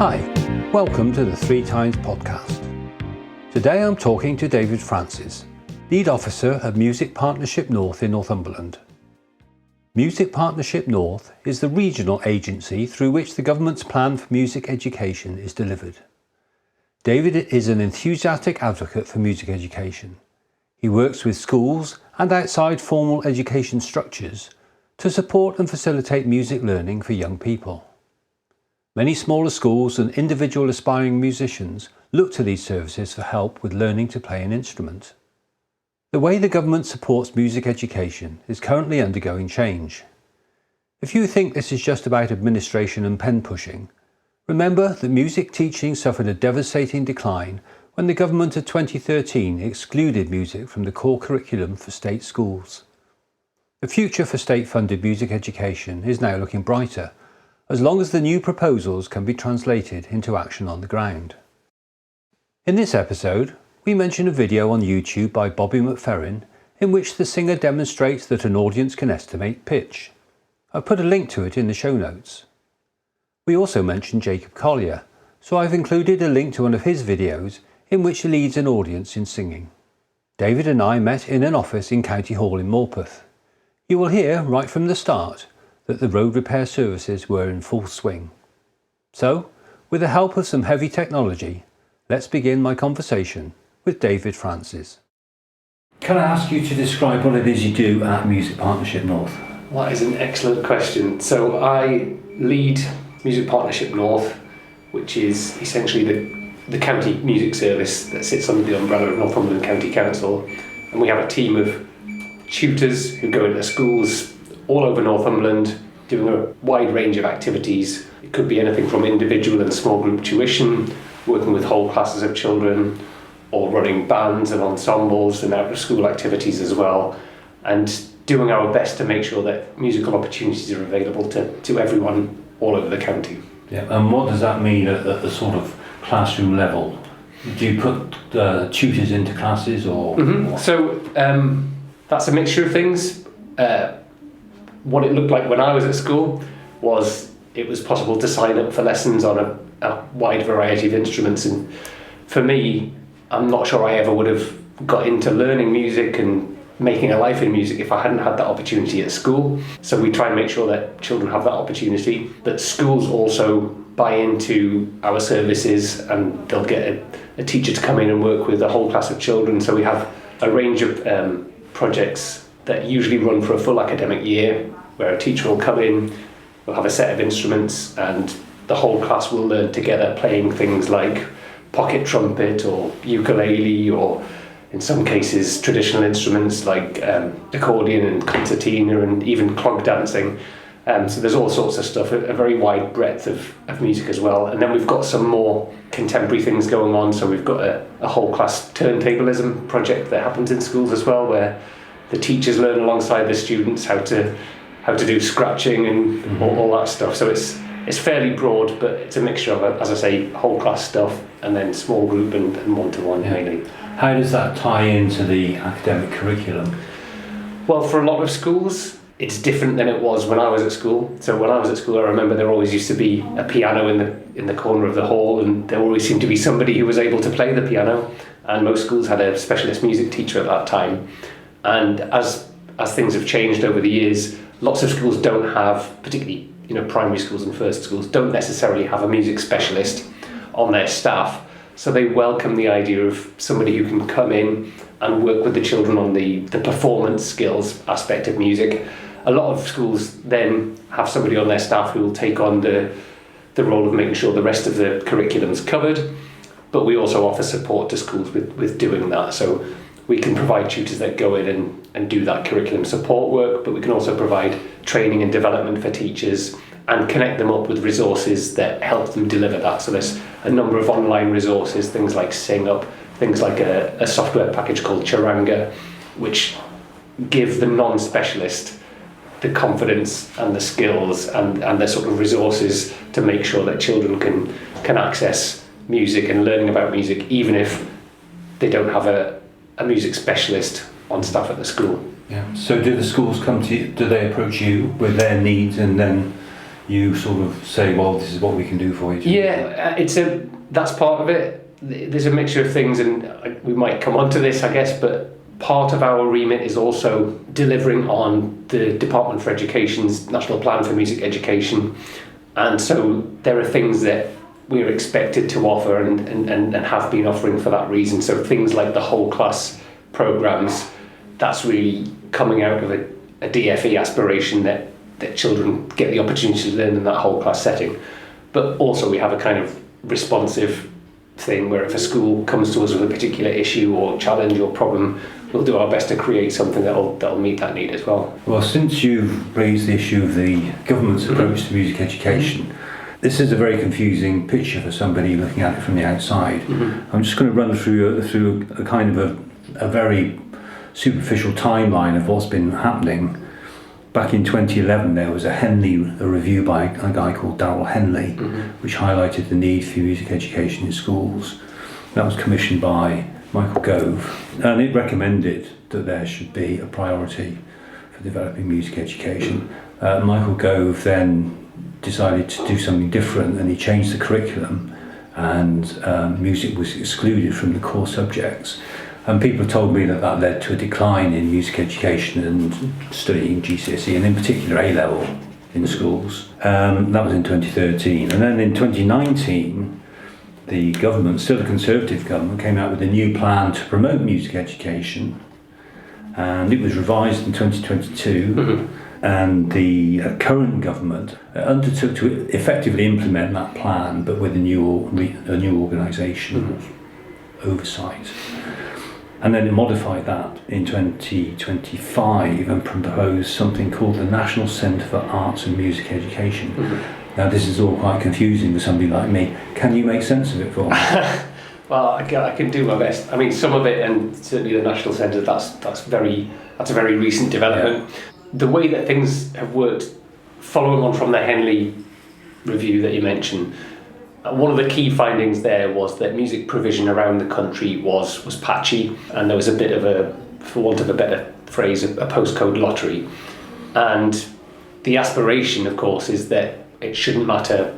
Hi, welcome to the 3 Times podcast. Today I'm talking to David Francis, Lead Officer at Music Partnership North in Northumberland. Music Partnership North is the regional agency through which the government's plan for music education is delivered. David is an enthusiastic advocate for music education. He works with schools and outside formal education structures to support and facilitate music learning for young people. Many smaller schools and individual aspiring musicians look to these services for help with learning to play an instrument. The way the government supports music education is currently undergoing change. If you think this is just about administration and pen pushing, remember that music teaching suffered a devastating decline when the government of 2013 excluded music from the core curriculum for state schools. The future for state-funded music education is now looking brighter, as long as the new proposals can be translated into action on the ground. In this episode, we mention a video on YouTube by Bobby McFerrin in which the singer demonstrates that an audience can estimate pitch. I've put a link to it in the show notes. We also mention Jacob Collier, so I've included a link to one of his videos in which he leads an audience in singing. David and I met in an office in County Hall in Morpeth. You will hear right from the start that the road repair services were in full swing. So, with the help of some heavy technology, let's begin my conversation with David Francis. Can I ask you to describe what it is you do at Music Partnership North? Well, that is an excellent question. So I lead Music Partnership North, which is essentially the county music service that sits under the umbrella of Northumberland County Council. And we have a team of tutors who go into schools all over Northumberland doing a wide range of activities. It could be anything from individual and small group tuition, working with whole classes of children, or running bands and ensembles and out of school activities as well, and doing our best to make sure that musical opportunities are available to everyone all over the county. Yeah, and what does that mean at the sort of classroom level? Do you put tutors into classes or? Mm-hmm. So that's a mixture of things. What it looked like when I was at school was it was possible to sign up for lessons on a wide variety of instruments, and for me, I'm not sure I ever would have got into learning music and making a life in music if I hadn't had that opportunity at school. So we try and make sure that children have that opportunity, that schools also buy into our services and they'll get a teacher to come in and work with a whole class of children. So we have a range of projects that usually run for a full academic year, where a teacher will come in, we'll have a set of instruments, and the whole class will learn together playing things like pocket trumpet or ukulele, or in some cases traditional instruments like accordion and concertina and even clog dancing. So there's all sorts of stuff, a very wide breadth of music as well. And then we've got some more contemporary things going on. So we've got a whole class turntablism project that happens in schools as well, where the teachers learn alongside the students how to do scratching and all that stuff. So it's fairly broad, but it's a mixture of, as I say, whole class stuff and then small group and one-to-one mainly. How does that tie into the academic curriculum? Well, for a lot of schools, it's different than it was when I was at school. So when I was at school, I remember there always used to be a piano in the corner of the hall, and there always seemed to be somebody who was able to play the piano. And most schools had a specialist music teacher at that time. And as things have changed over the years, lots of schools don't have, particularly primary schools and first schools, don't necessarily have a music specialist on their staff. So they welcome the idea of somebody who can come in and work with the children on the performance skills aspect of music. A lot of schools then have somebody on their staff who will take on the role of making sure the rest of the curriculum's covered, but we also offer support to schools with doing that. So we can provide tutors that go in and do that curriculum support work, but we can also provide training and development for teachers and connect them up with resources that help them deliver that. So there's a number of online resources, things like Sing Up, things like a software package called Charanga, which give the non-specialist the confidence and the skills and the sort of resources to make sure that children can access music and learning about music, even if they don't have a music specialist on staff at the school. Yeah. So do the schools come to you, do they approach you with their needs and then you sort of say, well, this is what we can do for you? Yeah, that's part of it. There's a mixture of things, and we might come on to this, I guess, but part of our remit is also delivering on the Department for Education's National Plan for Music Education. And so there are things that we're expected to offer and have been offering for that reason. So things like the whole class programmes, that's really coming out of a DFE aspiration that children get the opportunity to learn in that whole class setting. But also we have a kind of responsive thing where if a school comes to us with a particular issue or challenge or problem, we'll do our best to create something that'll meet that need as well. Well, since you've raised the issue of the government's approach to music education, this is a very confusing picture for somebody looking at it from the outside. I'm just going to run through a kind of a very superficial timeline of what's been happening. Back in 2011, there was a review by a guy called Darrell Henley, which highlighted the need for music education in schools. That was commissioned by Michael Gove, and it recommended that there should be a priority for developing music education. Michael Gove then decided to do something different, and he changed the curriculum, and music was excluded from the core subjects. And people told me that led to a decline in music education and studying GCSE, and in particular A-level in schools. That was in 2013. And then in 2019, the government, still a Conservative government, came out with a new plan to promote music education. And it was revised in 2022. And the current government undertook to effectively implement that plan, but with a new organisation oversight. And then it modified that in 2025 and proposed something called the National Centre for Arts and Music Education. Now this is all quite confusing for somebody like me. Can you make sense of it for me? Well, I can do my best. I mean, some of it, and certainly the National Centre, that's a very recent development. Yeah. The way that things have worked, following on from the Henley review that you mentioned, one of the key findings there was that music provision around the country was patchy, and there was a bit of a, for want of a better phrase, a postcode lottery. And the aspiration, of course, is that it shouldn't matter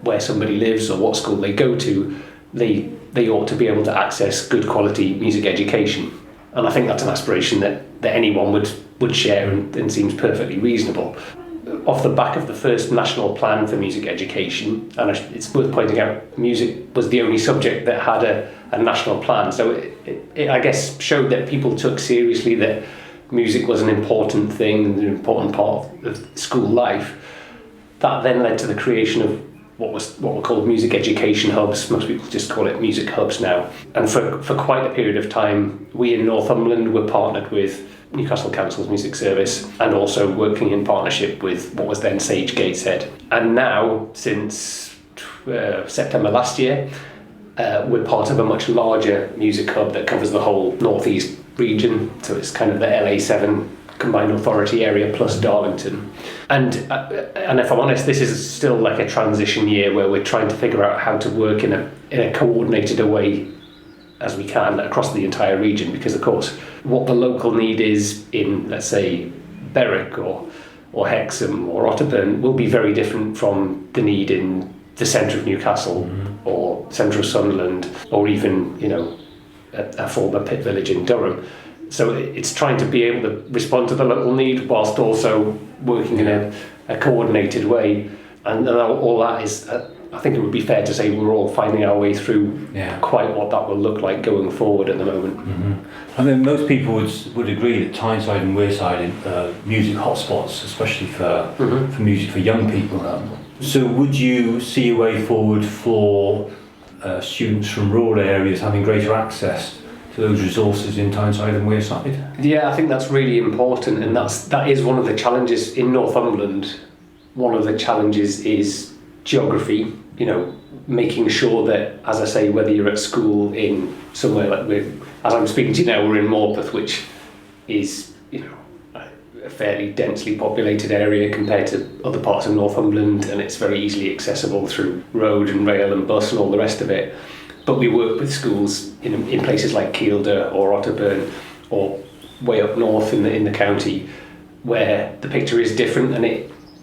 where somebody lives or what school they go to, they ought to be able to access good quality music education. And I think that's an aspiration that anyone would share and seems perfectly reasonable. Off the back of the first national plan for music education, and it's worth pointing out, music was the only subject that had a national plan. So it I guess showed that people took seriously that music was an important thing and an important part of school life. That then led to the creation of what were called music education hubs. Most people just call it music hubs now. And for quite a period of time, we in Northumberland were partnered with Newcastle Council's music service and also working in partnership with what was then Sage Gateshead. And now, since September last year, we're part of a much larger music hub that covers the whole northeast region. So it's kind of the LA7 combined authority area plus Darlington. And if I'm honest, this is still like a transition year where we're trying to figure out how to work in a coordinated way as we can across the entire region, because of course what the local need is in, let's say, Berwick or Hexham or Otterburn will be very different from the need in the centre of Newcastle or central Sunderland, or even, you know, a former pit village in Durham. So it's trying to be able to respond to the local need whilst also working in a coordinated way. And all that is, I think it would be fair to say we're all finding our way through quite what that will look like going forward at the moment. I mean, most people would agree that Tyneside and Wearside are music hotspots, especially for music for young people. So would you see a way forward for students from rural areas having greater access to those resources in Tyneside and Wearside? Yeah, I think that's really important, and that is one of the challenges in Northumberland. One of the challenges is geography, you know, making sure that, as I say, whether you're at school in somewhere like as I'm speaking to you now, we're in Morpeth, which is, you know, a fairly densely populated area compared to other parts of Northumberland, and it's very easily accessible through road and rail and bus and all the rest of it. But we work with schools in places like Kielder or Otterburn or way up north in the county, where the picture is different, and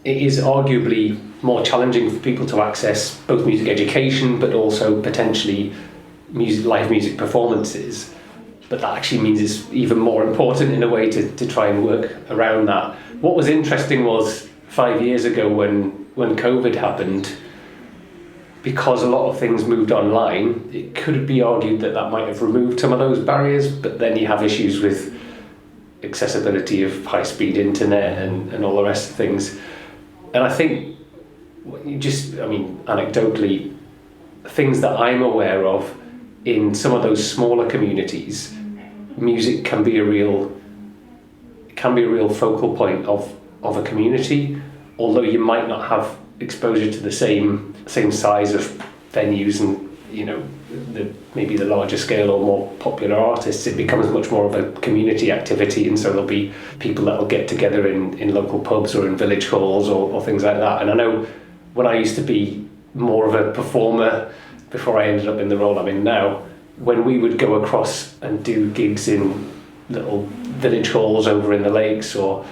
it is arguably more challenging for people to access both music education but also potentially live music performances. But that actually means it's even more important in a way to try and work around that. What was interesting was 5 years ago when COVID happened, because a lot of things moved online, it could be argued that might have removed some of those barriers, but then you have issues with accessibility of high-speed internet and all the rest of things. And I think, anecdotally, things that I'm aware of in some of those smaller communities, music can be a real focal point of a community, although you might not have exposure to the same size of venues and maybe the larger scale or more popular artists. It becomes much more of a community activity, and so there'll be people that will get together in local pubs or in village halls or things like that. And I know when I used to be more of a performer before I ended up in the role I'm in now, when we would go across and do gigs in little village halls over in the lakes, or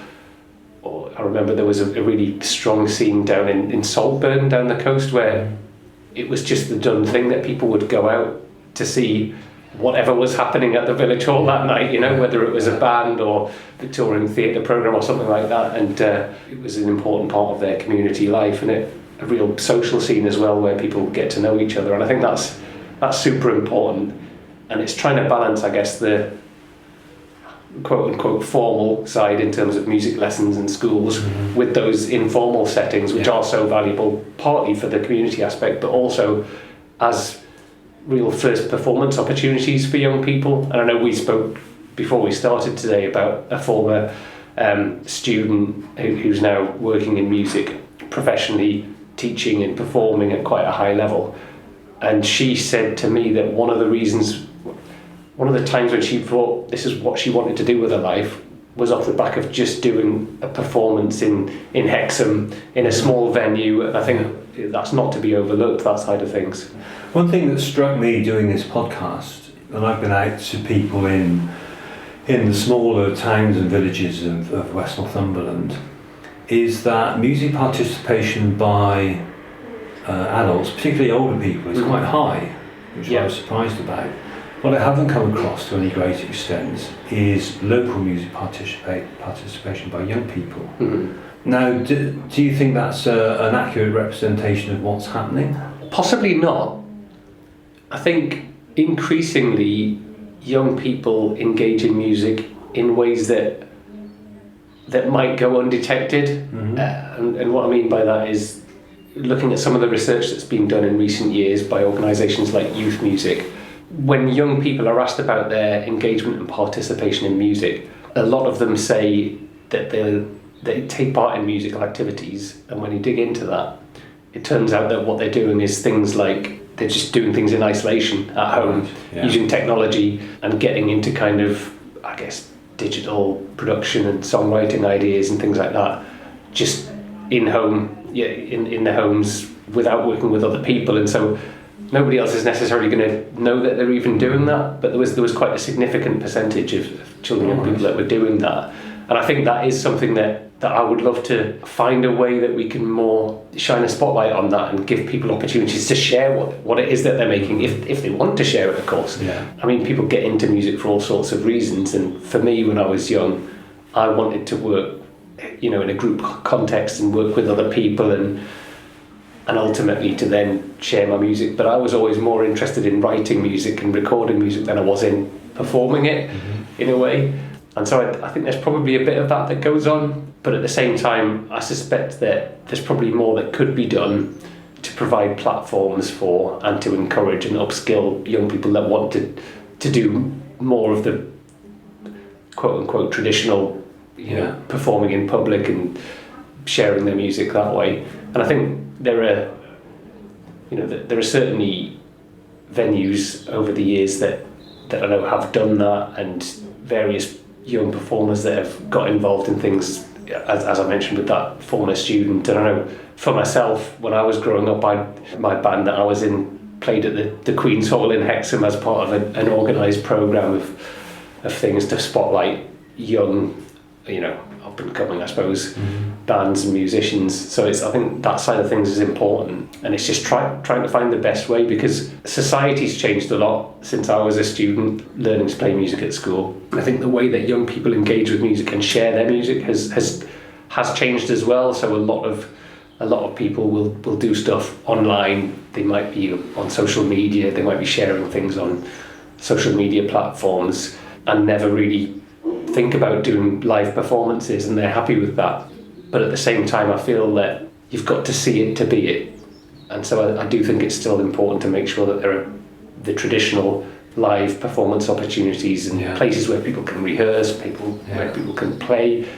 I remember there was a really strong scene down in Saltburn down the coast where it was just the done thing that people would go out to see whatever was happening at the village hall that night, whether it was a band or Victorian theatre programme or something like that. And it was an important part of their community life, and a real social scene as well where people get to know each other. And I think that's super important. And it's trying to balance, I guess, the quote-unquote formal side in terms of music lessons in schools with those informal settings, which are so valuable, partly for the community aspect, but also as real first performance opportunities for young people. And I know we spoke before we started today about a former student who's now working in music professionally, teaching and performing at quite a high level. And she said to me that one of the times when she thought this is what she wanted to do with her life was off the back of just doing a performance in Hexham in a small venue. And I think that's not to be overlooked, that side of things. One thing that struck me doing this podcast, and I've been out to people in the smaller towns and villages of West Northumberland, is that music participation by adults, particularly older people, is quite high, which I was surprised about. What I haven't come across to any great extent is local music participation by young people. Now, do you think that's an accurate representation of what's happening? Possibly not. I think increasingly young people engage in music in ways that might go undetected. And what I mean by that is looking at some of the research that's been done in recent years by organisations like Youth Music. When young people are asked about their engagement and participation in music, a lot of them say that they take part in musical activities, and when you dig into that, it turns out that what they're doing is things like they're just doing things in isolation at home, using technology and getting into kind of, I guess, digital production and songwriting ideas and things like that, just in the homes without working with other people. And so nobody else is necessarily going to know that they're even doing that, but there was quite a significant percentage of children and people that were doing that. And I think that is something that I would love to find a way that we can more shine a spotlight on that and give people opportunities to share what it is that they're making, if they want to share it, of course. I mean, people get into music for all sorts of reasons, and for me, when I was young, I wanted to work, in a group context and work with other people and ultimately to then share my music. But I was always more interested in writing music and recording music than I was in performing it, in a way. And so I think there's probably a bit of that goes on. But at the same time, I suspect that there's probably more that could be done to provide platforms for and to encourage and upskill young people that want to do more of the quote-unquote traditional, performing in public and sharing their music that way. And I think there are certainly venues over the years that I know have done that, and various young performers that have got involved in things, as I mentioned with that former student. And I know for myself, when I was growing up, my band that I was in played at the Queen's Hall in Hexham as part of an organised programme of things to spotlight young, up and coming, I suppose, bands and musicians. So I think that side of things is important, and it's just trying to find the best way, because society's changed a lot since I was a student learning to play music at school. I think the way that young people engage with music and share their music has changed as well. So a lot of people will do stuff online. They might be on social media, they might be sharing things on social media platforms and never really think about doing live performances, and they're happy with that. But at the same time, I feel that you've got to see it to be it. And so I do think it's still important to make sure that there are the traditional live performance opportunities and places where people can rehearse, where people can play,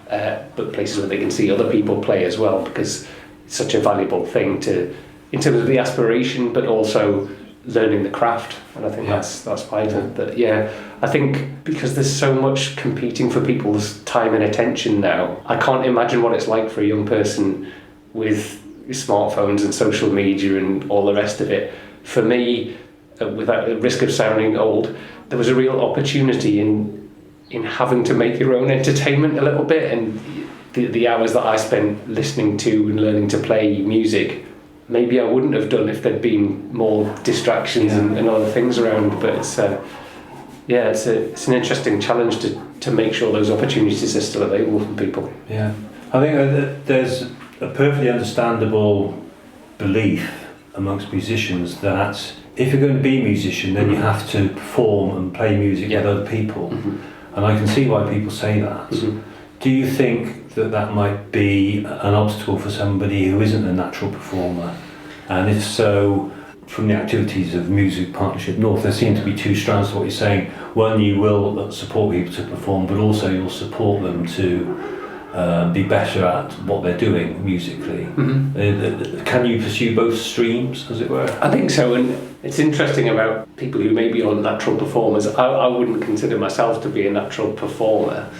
but places where they can see other people play as well, because it's such a valuable thing in terms of the aspiration, but also learning the craft. And I think that's vital. I think because there's so much competing for people's time and attention now, I can't imagine what it's like for a young person with smartphones and social media and all the rest of it. For me, without the risk of sounding old, there was a real opportunity in having to make your own entertainment a little bit, and the hours that I spent listening to and learning to play music, maybe I wouldn't have done if there'd been more distractions and other things around. But it's an interesting challenge to make sure those opportunities are still available for people. Yeah, I think that there's a perfectly understandable belief amongst musicians that if you're going to be a musician, then you have to perform and play music with other people. And I can see why people say that. Do you think that might be an obstacle for somebody who isn't a natural performer? And if so, from the activities of Music Partnership North, there seem to be two strands to what you're saying. One, you will support people to perform, but also you'll support them to be better at what they're doing musically. Can you pursue both streams, as it were? I think so, and it's interesting about people who maybe aren't natural performers. I wouldn't consider myself to be a natural performer.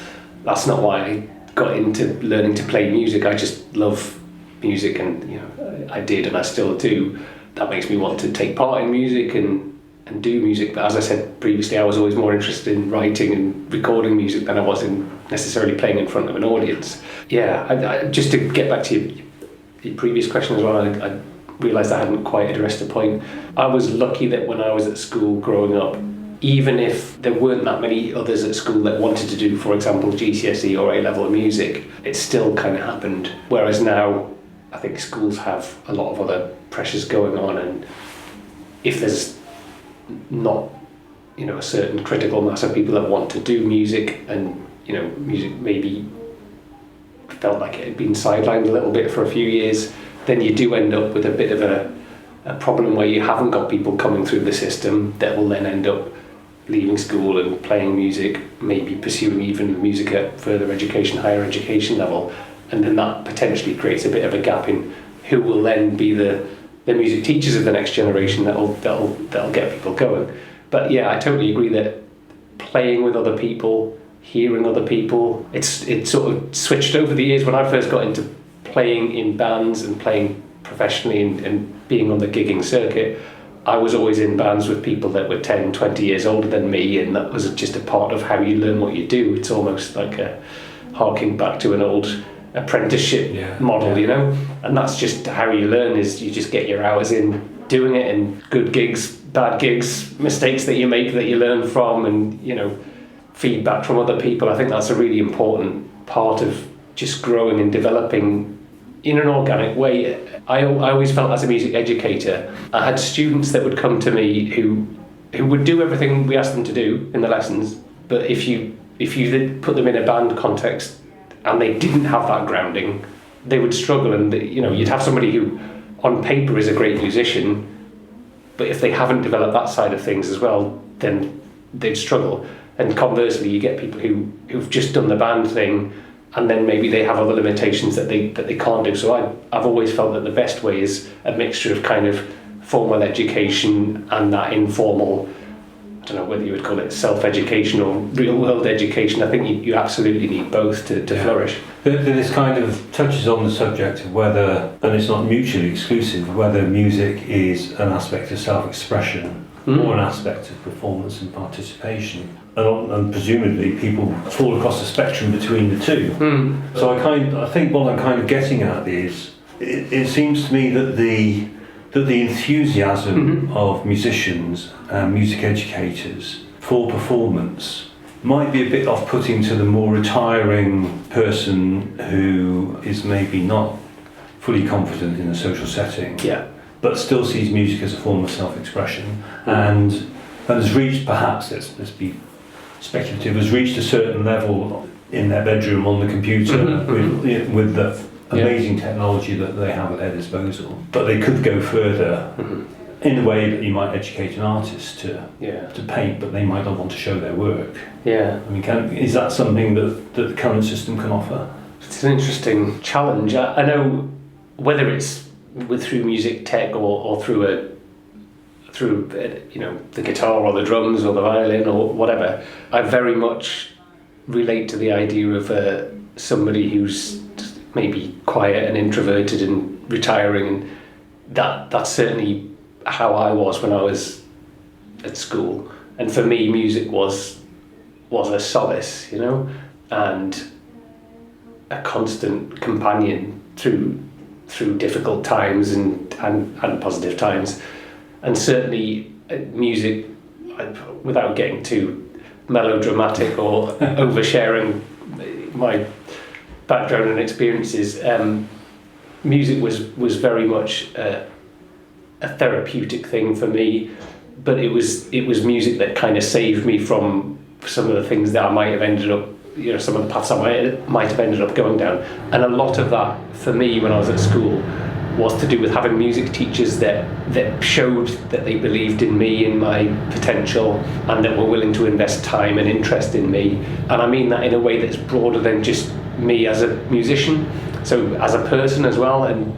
That's not why I got into learning to play music. I just love music, and I did and I still do. That makes me want to take part in music and do music. But as I said previously, I was always more interested in writing and recording music than I was in necessarily playing in front of an audience. Just to get back to your previous question as well, I realised I hadn't quite addressed the point. I was lucky that when I was at school growing up, even if there weren't that many others at school that wanted to do, for example, GCSE or A-level music, it still kind of happened. Whereas now, I think schools have a lot of other pressures going on, and if there's not, a certain critical mass of people that want to do music, and music maybe felt like it had been sidelined a little bit for a few years, then you do end up with a bit of a problem where you haven't got people coming through the system that will then end up leaving school and playing music, maybe pursuing even music at further education, higher education level, and then that potentially creates a bit of a gap in who will then be the music teachers of the next generation that'll get people going. But I totally agree that playing with other people, hearing other people, it sort of switched over the years. When I first got into playing in bands and playing professionally and being on the gigging circuit, I was always in bands with people that were 10, 20 years older than me, and that was just a part of how you learn what you do. It's almost like harking back to an old apprenticeship model, and that's just how you learn, is you just get your hours in doing it, and good gigs, bad gigs, mistakes that you make that you learn from, and feedback from other people. I think that's a really important part of just growing and developing in an organic way. I always felt, as a music educator, I had students that would come to me who would do everything we asked them to do in the lessons, but if you did put them in a band context and they didn't have that grounding, they would struggle. And you'd have somebody who on paper is a great musician, but if they haven't developed that side of things as well, then they'd struggle. And conversely, you get people who've just done the band thing, and then maybe they have other limitations that they can't do. So I've always felt that the best way is a mixture of kind of formal education and that informal, I don't know whether you would call it self-education or real-world education. I think you absolutely need both to flourish. This kind of touches on the subject of whether, and it's not mutually exclusive, whether music is an aspect of self-expression or an aspect of performance and participation. And presumably people fall across the spectrum between the two. So I think what I'm kind of getting at is, it seems to me that the enthusiasm of musicians and music educators for performance might be a bit off-putting to the more retiring person who is maybe not fully confident in a social setting, but still sees music as a form of self-expression, and has reached, perhaps, let's be speculative, has reached a certain level in their bedroom on the computer with the amazing technology that they have at their disposal. But they could go further in a way that you might educate an artist to paint, but they might not want to show their work. I mean, is that something that the current system can offer? It's an interesting challenge. I know whether it's through music tech or through the guitar or the drums or the violin or whatever, I very much relate to the idea of somebody who's maybe quiet and introverted and retiring, and that's certainly how I was when I was at school. And for me, music was a solace, and a constant companion through difficult times and positive times. And certainly music, without getting too melodramatic or oversharing my background and experiences, music was very much a therapeutic thing for me, but it was music that kind of saved me from some of the things that I might have ended up, some of the paths I might have ended up going down. And a lot of that for me when I was at school was to do with having music teachers that showed that they believed in me, in my potential, and that were willing to invest time and interest in me. And I mean that in a way that's broader than just me as a musician, so as a person as well. And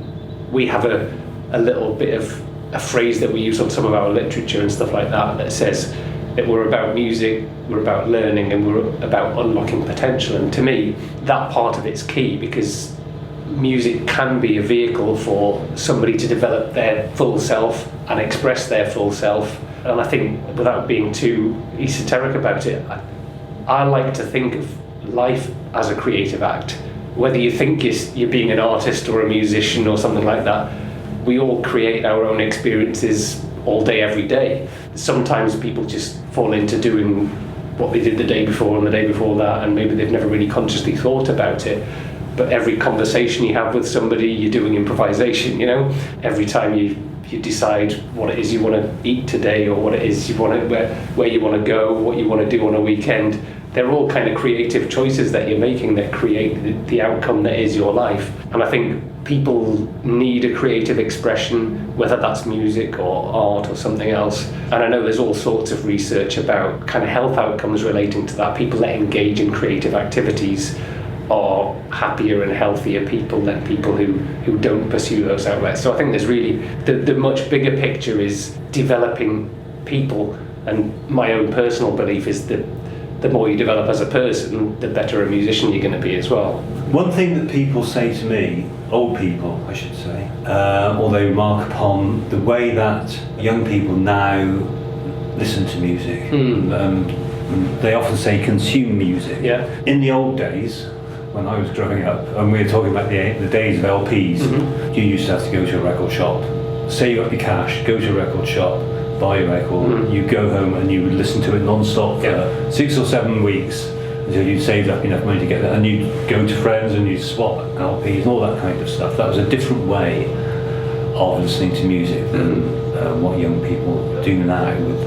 we have a little bit of a phrase that we use on some of our literature and stuff like that says that we're about music, we're about learning, and we're about unlocking potential. And to me, that part of it's key, because music can be a vehicle for somebody to develop their full self and express their full self. And I think, without being too esoteric about it, I like to think of life as a creative act. Whether you think you're being an artist or a musician or something like that, we all create our own experiences all day, every day. Sometimes people just fall into doing what they did the day before and the day before that, and maybe they've never really consciously thought about it. But every conversation you have with somebody, you're doing improvisation, Every time you decide what it is you want to eat today, or what it is you want to, where you want to go, what you want to do on a weekend, they're all kind of creative choices that you're making that create the outcome that is your life. And I think people need a creative expression, whether that's music or art or something else. And I know there's all sorts of research about kind of health outcomes relating to that. People that engage in creative activities are happier and healthier people than people who don't pursue those outlets. So I think there's really, the much bigger picture is developing people, and my own personal belief is that the more you develop as a person, the better a musician you're going to be as well. One thing that people say to me, old people I should say, or they remark upon the way that young people now listen to music, they often say consume music. In the old days, when I was growing up, and we were talking about the days of LPs, you used to have to go to a record shop, say you got your cash, go to a record shop, buy a record, you go home and you would listen to it non-stop for 6 or 7 weeks until you'd saved up enough money to get that, and you'd go to friends and you'd swap LPs and all that kind of stuff. That was a different way of listening to music than what young people do now with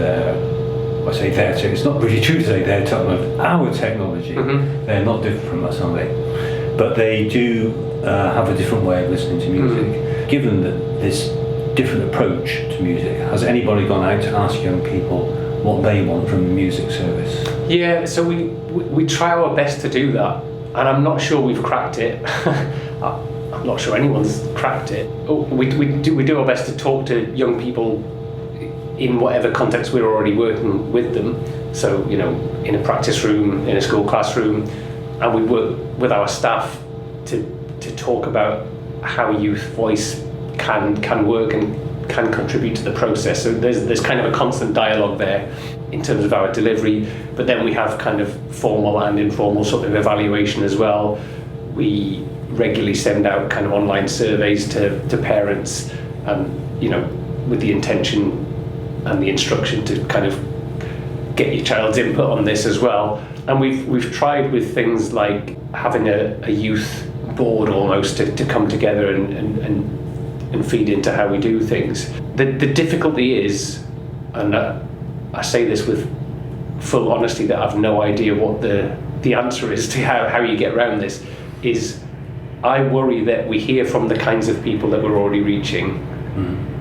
it's not really true to say they're talking about our technology. They're not different from us, are they? But they do have a different way of listening to music. Given that this different approach to music, has anybody gone out to ask young people what they want from the music service? Yeah, so we try our best to do that, and I'm not sure we've cracked it. I'm not sure anyone's cracked it. We do our best to talk to young people in whatever context we're already working with them. So, in a practice room, in a school classroom, and we work with our staff to talk about how youth voice can work and can contribute to the process. So there's kind of a constant dialogue there in terms of our delivery, but then we have kind of formal and informal sort of evaluation as well. We regularly send out kind of online surveys to parents, with the intention and the instruction to kind of get your child's input on this as well. And we've tried with things like having a youth board almost to come together and feed into how we do things. The difficulty is, and I say this with full honesty, that I've no idea what the answer is to how you get around this, is I worry that we hear from the kinds of people that we're already reaching,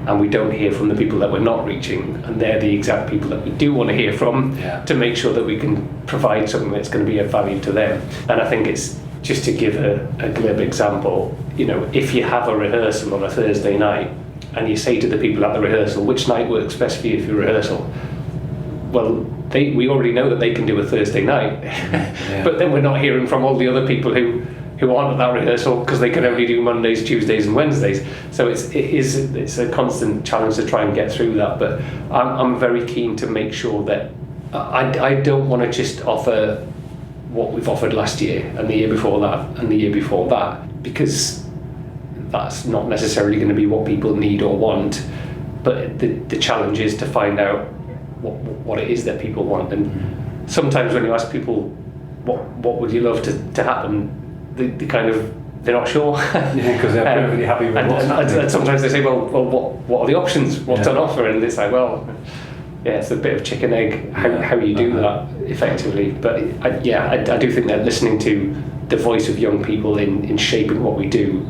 and we don't hear from the people that we're not reaching, and they're the exact people that we do want to hear from, to make sure that we can provide something that's going to be of value to them. And I think it's, just to give a glib example, if you have a rehearsal on a Thursday night and you say to the people at the rehearsal, which night works best for you for rehearsal? Well, we already know that they can do a Thursday night, but then we're not hearing from all the other people who aren't at that rehearsal because they can only do Mondays, Tuesdays and Wednesdays. So it's a constant challenge to try and get through that, but I'm very keen to make sure that I don't want to just offer what we've offered last year and the year before that and the year before that, because that's not necessarily going to be what people need or want. But the challenge is to find out what it is that people want. And sometimes when you ask people what would you love to happen, they're not sure. Because they're perfectly happy with what's happening. And sometimes they say, well, what are the options? What's on offer? And it's like, well, yeah, it's a bit of chicken egg how you do that effectively. But I do think that listening to the voice of young people in shaping what we do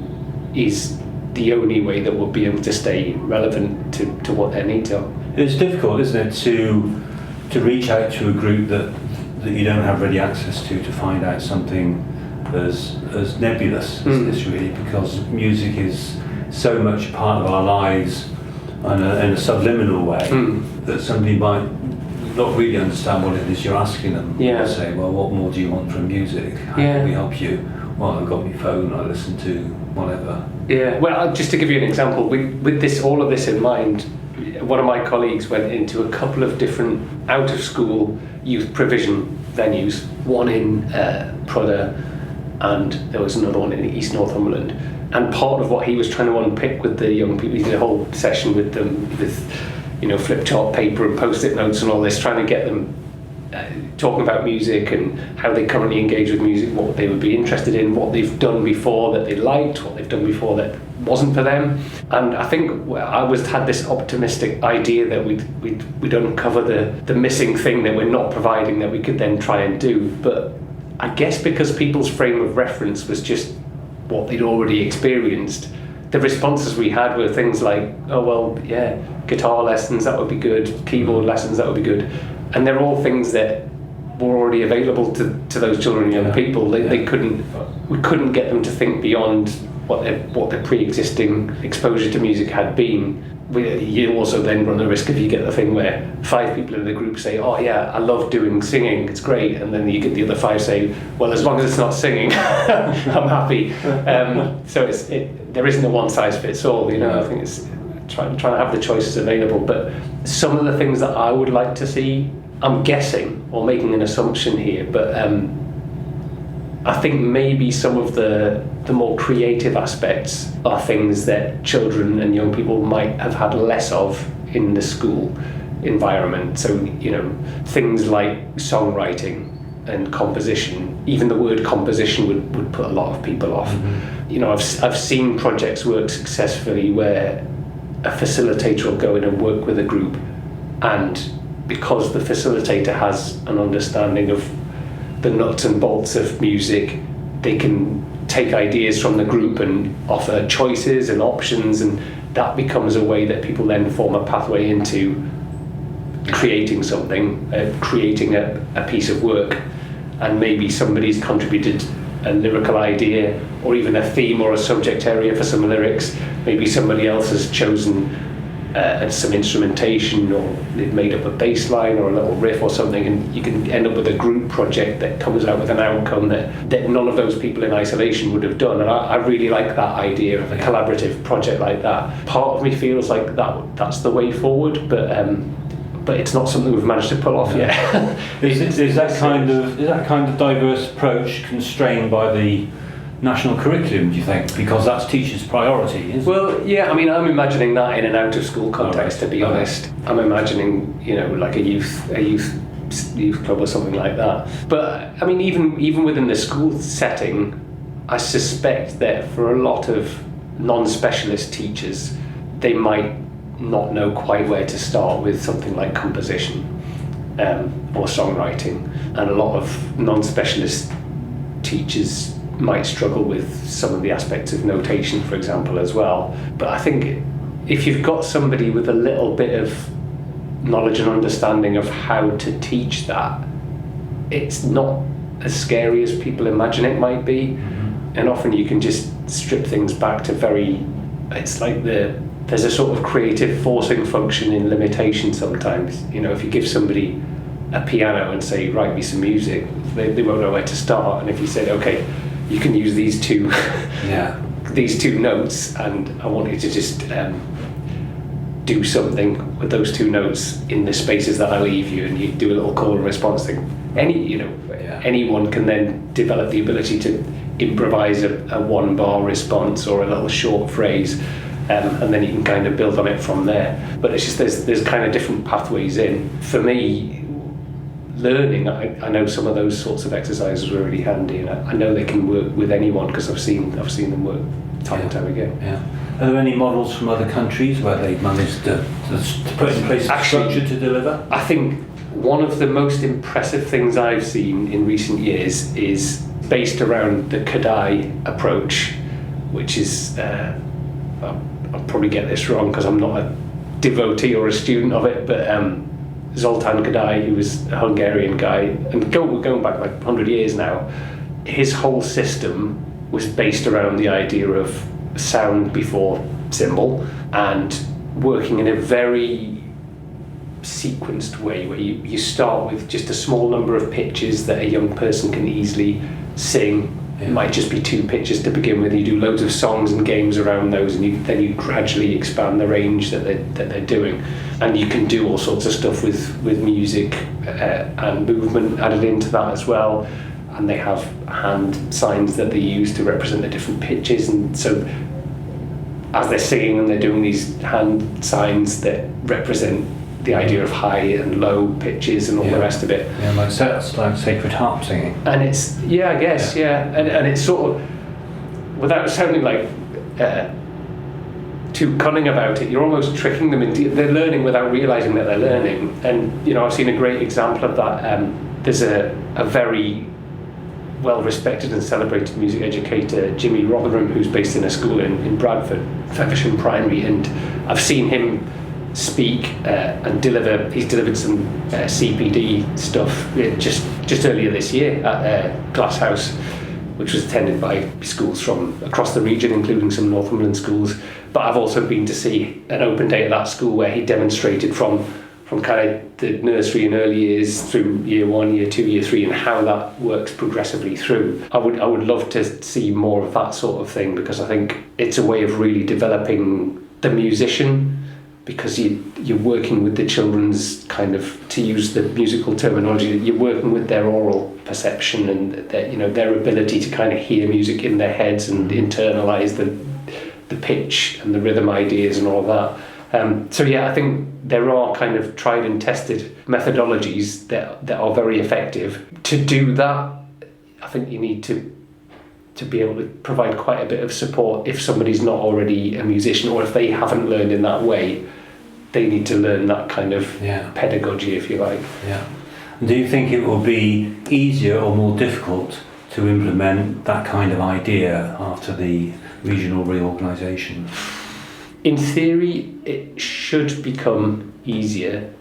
is the only way that we'll be able to stay relevant to what their needs are. It's difficult, isn't it, to reach out to a group that you don't have ready access to find out something as nebulous as this, really, because music is so much a part of our lives in a subliminal way that somebody might not really understand what it is you're asking them. Yeah. Say, well, what more do you want from music? How can we help you? Well, I've got my phone, I listen to whatever. Yeah, well, just to give you an example, with all of this in mind, one of my colleagues went into a couple of different out-of-school youth provision venues, one in Prudhoe, and there was another one in East Northumberland. And part of what he was trying to unpick with the young people, he did a whole session with them with, flip chart paper and post-it notes and all this, trying to get them talking about music and how they currently engage with music, what they would be interested in, what they've done before that they liked, what they've done before that wasn't for them. And I think I had this optimistic idea that we'd uncover the missing thing that we're not providing that we could then try and do. But I guess because people's frame of reference was just what they'd already experienced, the responses we had were things like, oh well, yeah, guitar lessons, that would be good, keyboard lessons, that would be good. And they're all things that were already available to those children and young people. We couldn't get them to think beyond what their pre-existing exposure to music had been. You also then run the risk if you get the thing where 5 people in the group say, oh yeah, I love doing singing, it's great, and then you get the other 5 say, well, as long as it's not singing, I'm happy. So there isn't a one size fits all, I think it's trying to have the choices available. But some of the things that I would like to see, I'm guessing or making an assumption here, but I think maybe some of the more creative aspects are things that children and young people might have had less of in the school environment. So, things like songwriting and composition. Even the word composition would put a lot of people off. I've seen projects work successfully where a facilitator will go in and work with a group, and because the facilitator has an understanding of the nuts and bolts of music, they can take ideas from the group and offer choices and options, and that becomes a way that people then form a pathway into creating something, creating a piece of work. And maybe somebody's contributed a lyrical idea or even a theme or a subject area for some lyrics. Maybe somebody else has chosen and some instrumentation, or they've made up a bass line or a little riff or something, and you can end up with a group project that comes out with an outcome that none of those people in isolation would have done. And I really like that idea of a collaborative project like that. Part of me feels like that's the way forward, but it's not something we've managed to pull off yet. Is that kind of diverse approach constrained by the national curriculum, do you think? Because that's teachers' priority, isn't it? Well, yeah, I mean, I'm imagining that in an out-of-school context, to be honest. I'm imagining, like a youth club or something like that. But, I mean, even within the school setting, I suspect that for a lot of non-specialist teachers, they might not know quite where to start with something like composition or songwriting. And a lot of non-specialist teachers might struggle with some of the aspects of notation, for example, as well. But I think if you've got somebody with a little bit of knowledge and understanding of how to teach that, it's not as scary as people imagine it might be. Mm-hmm. And often you can just strip things back to it's like there's a sort of creative forcing function in limitation sometimes. If you give somebody a piano and say, write me some music, they won't know where to start. And if you said, okay, you can use these two these two notes, and I want you to just do something with those two notes in the spaces that I leave you, and you do a little call and response thing. Anyone can then develop the ability to improvise a one-bar response or a little short phrase, and then you can kind of build on it from there. But it's just there's kind of different pathways in. For me, learning, I know some of those sorts of exercises were really handy, and I know they can work with anyone because I've seen them work time and time again. Yeah. Are there any models from other countries where they've managed to put in place a structure to deliver? I think one of the most impressive things I've seen in recent years is based around the Kadai approach, which is I'll probably get this wrong because I'm not a devotee or a student of it, but Zoltán Kodály, who was a Hungarian guy, and we're going back like 100 years now, his whole system was based around the idea of sound before symbol and working in a very sequenced way where you start with just a small number of pitches that a young person can easily sing. It might just be 2 pitches to begin with. You do loads of songs and games around those, and then you gradually expand the range that they're doing. And you can do all sorts of stuff with music and movement added into that as well. And they have hand signs that they use to represent the different pitches. And so as they're singing and they're doing these hand signs that represent the idea of high and low pitches and all the rest of it. Yeah, like sacred harp singing. And it's, I guess. And it's sort of, without sounding like too cunning about it, you're almost tricking them into, they're learning without realising that they're learning. And, I've seen a great example of that. There's a very well-respected and celebrated music educator, Jimmy Rotherham, who's based in a school in Bradford, Feversham Primary, and I've seen him speak and deliver. He's delivered some CPD stuff just earlier this year at Glasshouse, which was attended by schools from across the region, including some Northumberland schools. But I've also been to see an open day at that school where he demonstrated from kind of the nursery and early years through year 1, year 2, year 3, and how that works progressively through. I would love to see more of that sort of thing, because I think it's a way of really developing the musician, because you're working with the children's kind of, to use the musical terminology, you're working with their oral perception and their ability to kind of hear music in their heads and internalize the pitch and the rhythm ideas and all of that. I think there are kind of tried and tested methodologies that are very effective. To do that, I think you need to be able to provide quite a bit of support if somebody's not already a musician, or if they haven't learned in that way, they need to learn that kind of pedagogy, if you like. Yeah. And do you think it will be easier or more difficult to implement that kind of idea after the regional reorganisation? In theory, it should become easier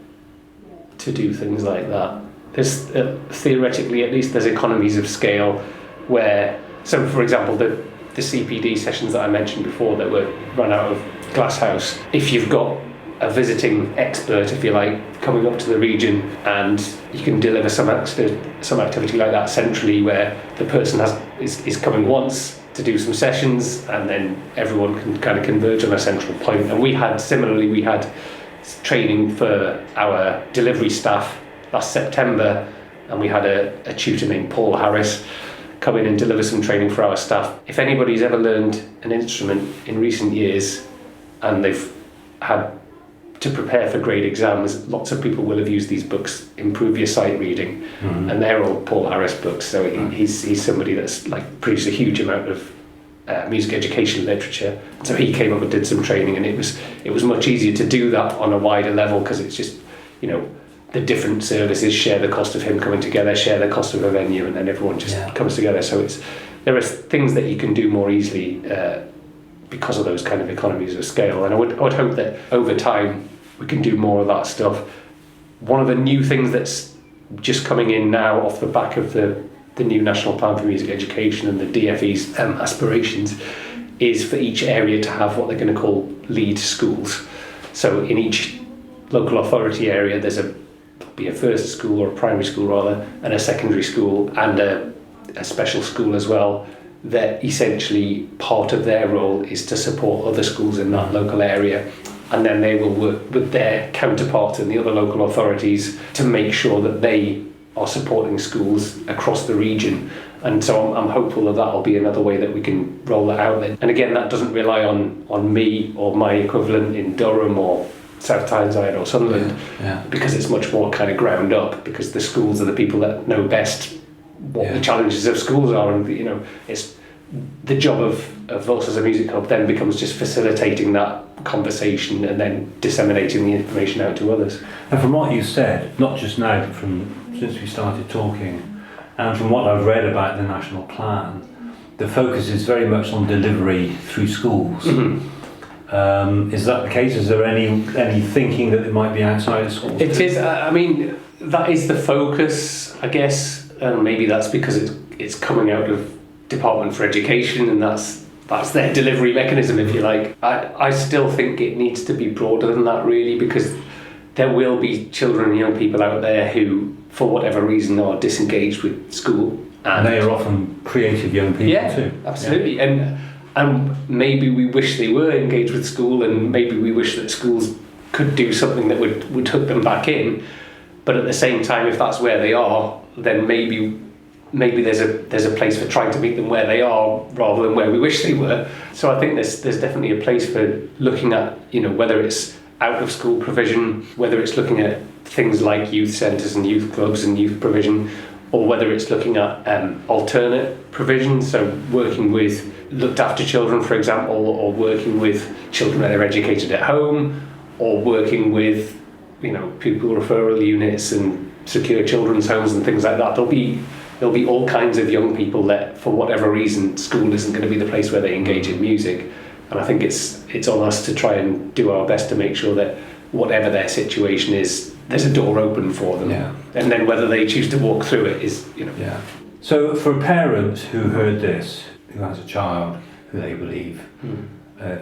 to do things like that. There's theoretically, at least, there's economies of scale where, so for example, the CPD sessions that I mentioned before that were run out of Glasshouse, if you've got a visiting expert, if you like, coming up to the region, and you can deliver some activity like that centrally, where the person is coming once to do some sessions, and then everyone can kind of converge on a central point. And we had training for our delivery staff last September, and we had a tutor named Paul Harris come in and deliver some training for our staff. If anybody's ever learned an instrument in recent years and they've had to prepare for grade exams, lots of people will have used these books, Improve Your Sight Reading, and they're all Paul Harris books. So he's somebody that's like produced a huge amount of music education literature. So he came up and did some training, and it was much easier to do that on a wider level, because it's just, the different services share the cost of him coming together, share the cost of a venue, and then everyone just comes together. So there are things that you can do more easily because of those kind of economies of scale. And I would hope that over time we can do more of that stuff. One of the new things that's just coming in now off the back of the new National Plan for Music Education and the DFE's aspirations is for each area to have what they're going to call lead schools. So in each local authority area there's be a first school, or a primary school rather, and a secondary school, and a special school as well, that essentially part of their role is to support other schools in that local area, and then they will work with their counterparts in the other local authorities to make sure that they are supporting schools across the region. And so I'm hopeful that will be another way that we can roll that out. And again, that doesn't rely on me or my equivalent in Durham or South Tyneside or Sunderland, because it's much more kind of ground up, because the schools are the people that know best what the challenges of schools are, and it's the job of us as a music hub then becomes just facilitating that conversation and then disseminating the information out to others. And from what you said, not just now but since we started talking, and from what I've read about the national plan, the focus is very much on delivery through schools. Is that the case? Is there any thinking that it might be outside of schools? It is. I mean, that is the focus, I guess, and maybe that's because it's coming out of Department for Education, and that's their delivery mechanism, if you like. I still think it needs to be broader than that, really, because there will be children and young people out there who, for whatever reason, are disengaged with school. And they are often creative young people too. Absolutely. And maybe we wish they were engaged with school, and maybe we wish that schools could do something that would hook them back in. But at the same time, if that's where they are, then maybe there's a place for trying to meet them where they are rather than where we wish they were. So I think there's definitely a place for looking at, whether it's out of school provision, whether it's looking at things like youth centres and youth clubs and youth provision, or whether it's looking at alternate provision, so working with looked after children, for example, or working with children that are educated at home, or working with pupil referral units and secure children's homes and things like that. There'll be all kinds of young people that, for whatever reason, school isn't going to be the place where they engage in music. And I think it's on us to try and do our best to make sure that whatever their situation is, there's a door open for them. And then whether they choose to walk through it is, So for a parent who heard this, who has a child who they believe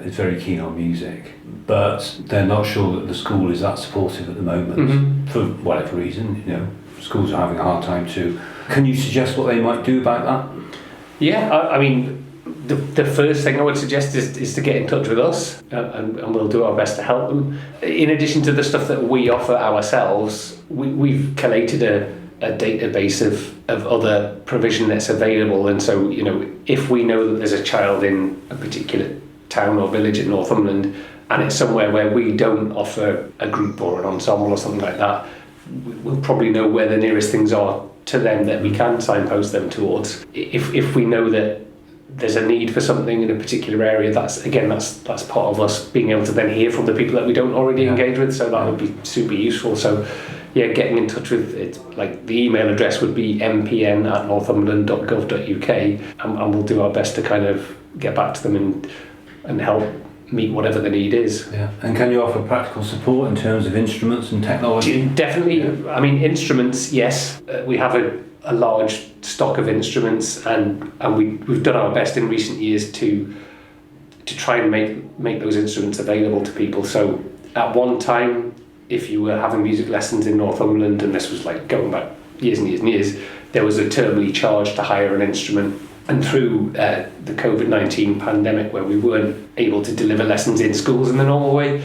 is very keen on music, but they're not sure that the school is that supportive at the moment, for whatever reason, schools are having a hard time too. Can you suggest what they might do about that? Yeah, I mean, the first thing I would suggest is to get in touch with us, and we'll do our best to help them. In addition to the stuff that we offer ourselves, we've collated a database of other provision that's available, and so if we know that there's a child in a particular town or village in Northumberland and it's somewhere where we don't offer a group or an ensemble or something like that, we'll probably know where the nearest things are to them that we can signpost them towards. If we know that there's a need for something in a particular area, that's part of us being able to then hear from the people that we don't already engage with, so that would be super useful. So getting in touch with it, like the email address would be mpn@northumberland.gov.uk, and we'll do our best to kind of get back to them and help meet whatever the need is. And can you offer practical support in terms of instruments and technology? Definitely. I mean, instruments, yes. We have a large stock of instruments, and we've done our best in recent years to try and make those instruments available to people. So at one time, if you were having music lessons in Northumberland, and this was like going back years and years and years, there was a termly charge to hire an instrument. And through the COVID-19 pandemic, where we weren't able to deliver lessons in schools in the normal way,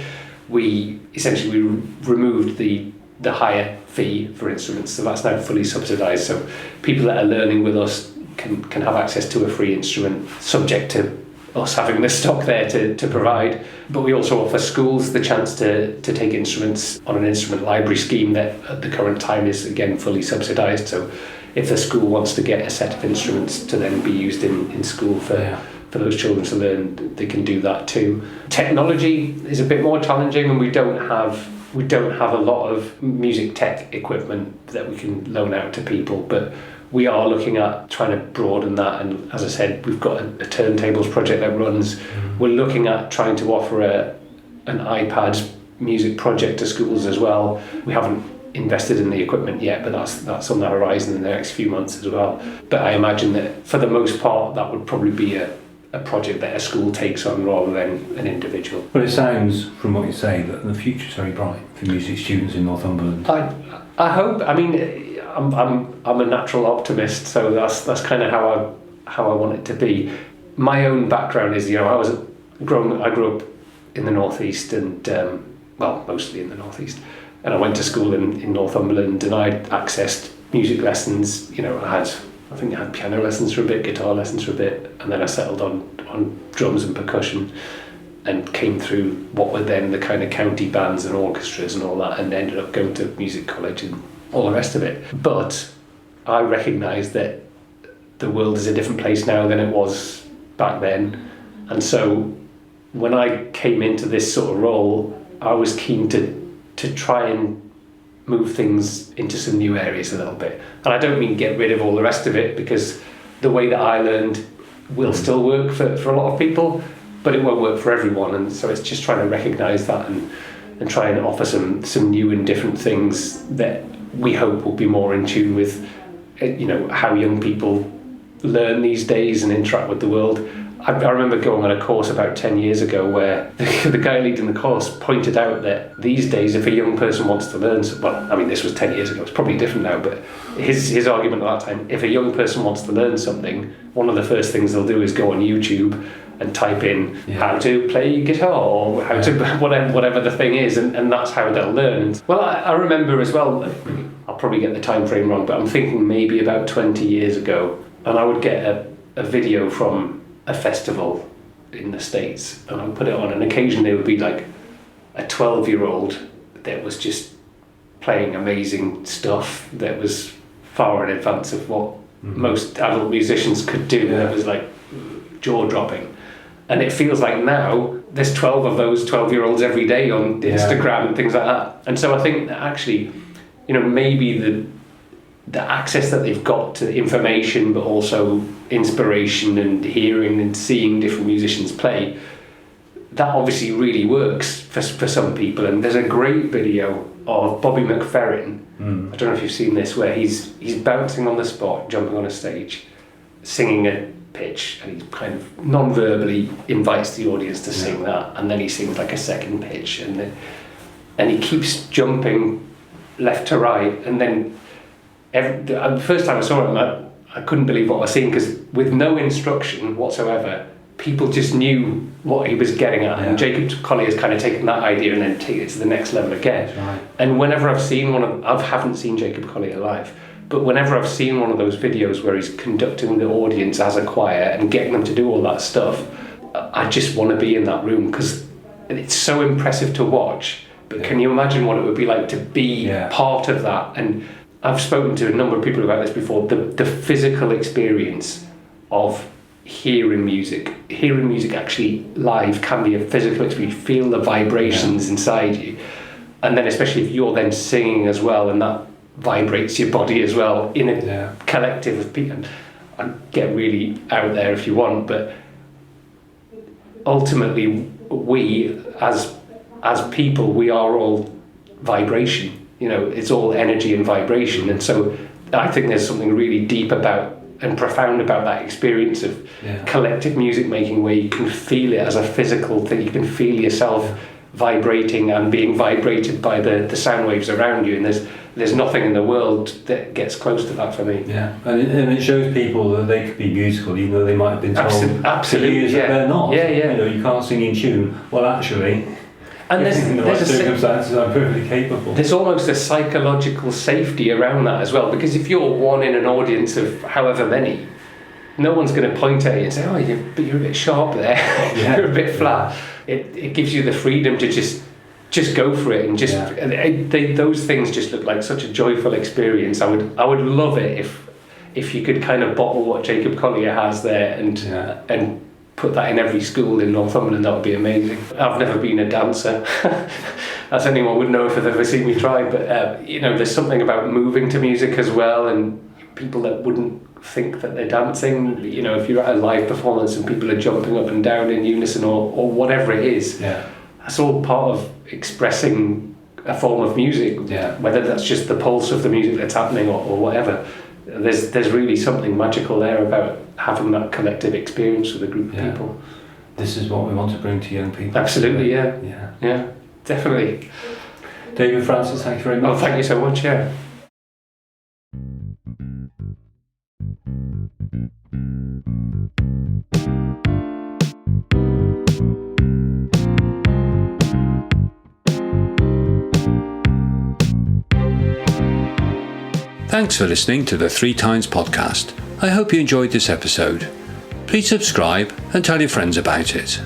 we essentially removed the hire fee for instruments. So that's now fully subsidised. So people that are learning with us can have access to a free instrument, subject to us having the stock there to provide. But we also offer schools the chance to take instruments on an instrument library scheme that at the current time is again fully subsidised. So if a school wants to get a set of instruments to then be used in school for those children to learn, they can do that too. Technology is a bit more challenging, and we don't have a lot of music tech equipment that we can loan out to people, but we are looking at trying to broaden that. And as I said, we've got a turntables project that runs. We're looking at trying to offer an iPad music project to schools as well. We haven't invested in the equipment yet, but that's on the horizon in the next few months as well. But I imagine that for the most part, that would probably be a project that a school takes on rather than an individual. Well, it sounds from what you say that the future's very bright for music students in Northumberland. I hope. I mean, I'm a natural optimist, so that's kind of how I want it to be. My own background is, I grew up in the northeast, and mostly in the northeast, and I went to school in Northumberland, and I accessed music lessons. I think I had piano lessons for a bit, guitar lessons for a bit, and then I settled on drums and percussion, and came through what were then the kind of county bands and orchestras and all that, and ended up going to music college and all the rest of it. But I recognise that the world is a different place now than it was back then, and so when I came into this sort of role, I was keen to try and move things into some new areas a little bit. And I don't mean get rid of all the rest of it, because the way that I learned will still work for a lot of people, but it won't work for everyone. And so it's just trying to recognise that and try and offer some new and different things that we hope will be more in tune with how young people learn these days and interact with the world. I remember going on a course about 10 years ago where the guy leading the course pointed out that these days, if a young person wants to learn, this was 10 years ago, it's probably different now, but his argument at that time, if a young person wants to learn something, one of the first things they'll do is go on YouTube and type in how to play guitar or how to whatever the thing is, and that's how they'll learn. Well, I remember as well, I'll probably get the time frame wrong, but I'm thinking maybe about 20 years ago, and I would get a video from a festival in the States, and I would put it on, and occasionally there would be like a 12-year-old that was just playing amazing stuff that was far in advance of what most adult musicians could do. That was like jaw-dropping. And it feels like now there's 12 of those 12-year-olds every day on Instagram and things like that. And so I think that actually, maybe the access that they've got to information, but also inspiration and hearing and seeing different musicians play, that obviously really works for some people. And there's a great video of Bobby McFerrin, I don't know if you've seen this, where he's bouncing on the spot, jumping on a stage, singing a pitch, and he kind of non-verbally invites the audience to sing that, and then he sings like a second pitch, and he keeps jumping left to right, and then the first time I saw it, I couldn't believe what I was seeing, because with no instruction whatsoever, people just knew what he was getting at, and Jacob Collier has kind of taken that idea and then taken it to the next level again. Right. And whenever I've seen I haven't seen Jacob Collier live, but whenever I've seen one of those videos where he's conducting the audience as a choir and getting them to do all that stuff, I just want to be in that room, because it's so impressive to watch. But can you imagine what it would be like to be part of that? And I've spoken to a number of people about this before, the physical experience of hearing music actually live can be a physical experience. You feel the vibrations inside you, and then especially if you're then singing as well, and that vibrates your body as well in a collective of people. And get really out there if you want, but ultimately we as people, we are all vibration. It's all energy and vibration, and so I think there's something really deep about and profound about that experience of collective music making, where you can feel it as a physical thing. You can feel yourself vibrating and being vibrated by the sound waves around you, and there's nothing in the world that gets close to that for me. Yeah, and it shows people that they could be musical even though they might have been told absolutely, for years that they're not. Yeah. You know, you can't sing in tune. Well, actually, and in the right circumstances, I'm perfectly capable. There's almost a psychological safety around that as well, because if you're one in an audience of however many, no one's going to point at you and say, "Oh, you're a bit sharp there. You're a bit flat." It gives you the freedom to just go for it, and those things just look like such a joyful experience. I would love it if you could kind of bottle what Jacob Collier has there and put that in every school in Northumberland. That would be amazing. I've never been a dancer, as anyone would know if they've ever seen me try. But there's something about moving to music as well, and people that wouldn't think that they're dancing. If you're at a live performance and people are jumping up and down in unison or whatever it is, that's all part of expressing a form of music. Whether that's just the pulse of the music that's happening or whatever. There's really something magical there about having that collective experience with a group of people. This is what we want to bring to young people. Absolutely, yeah, definitely. David Francis, thank you very much. Oh, thank you so much. Yeah. Thanks for listening to the 3 Times podcast. I hope you enjoyed this episode. Please subscribe and tell your friends about it.